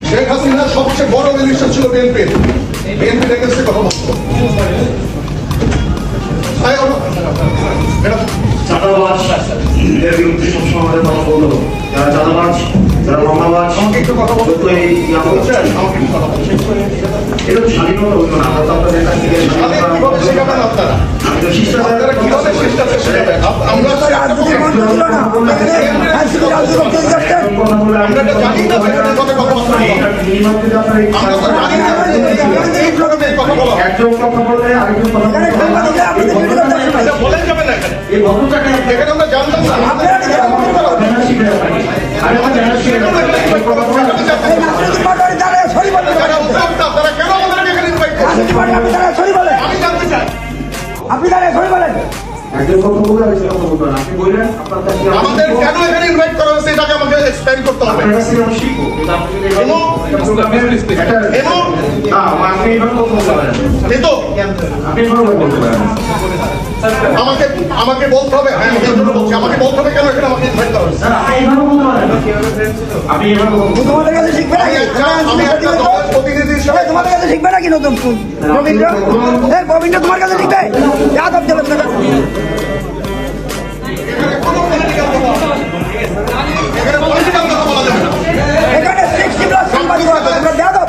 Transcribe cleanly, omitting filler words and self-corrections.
শেখ হাসিনার সবচেয়ে বড় মিনিস্টার ছিল বিএনপির এগেন্সটে কথা বলতো। চাঁদাবাজ এর বিরুদ্ধে সবসময় আমাদের কথা বললো, যারা চাঁদাবাজ, যারা মামলাবাজ, আমাকে একটু কথা বলতে এটা তো স্বাধীনতা হইল না। আমরা তো আপনাদের কাছ থেকে কিভাবে শেখাবেন আপনারা? আমি তো শিষ্টাচার কিভাবে শিষ্টাচার শেখাবেন? আমরা আমরা জানি না একজন কথা বললে আরেকজন কথা বলেন যাবেন না এখানে। এই ভদ্রতাকে এখানে আমরা জানতাম না। আপনারা কেন আমাদেরকে এখানে ইনভাইট করছেন? আমি জানতে চাই। আপনি দাঁড়িয়ে সরি বলেন। একজন কথা বললে আরেকজন কথা বলবেন। আপনি বললেন আপনার কাছে আমাদের কেন এখানে ইনভাইট করা হয়েছে এটাকে আমাকে এক্সপ্লেইন করতে হবে। আপনার কাছে আমি শিখবো, কিন্তু আপনি যদি আপনি এইভাবে কথা বলতে পারেন, কিন্তু আপনি এইভাবে বলতে পারেন। আমাকে বলতে হবে। হ্যাঁ, আমি জন্য বলছি আমাকে বলতে হবে কেন এখানে আমাকে ইনভাইট করা হয়েছে। আপনি এইভাবে বলতে পারেন, আপনি এইভাবে বলতে তোমাদের কাছে শিখবে নাকি? আমি একটা দলের প্রতিনিধি হিসেবে তোমাদের কাছে শিখবে নাকি নতুন গোবিন্দ? গোবিন্দ তোমার কাছে শিখবে? যাদব দেবেন না। এখানে পলিটিক্যাল কথা বলা যাবে না। এখানে 60+ সাংবাদিক আছে, তোমরা যাদব।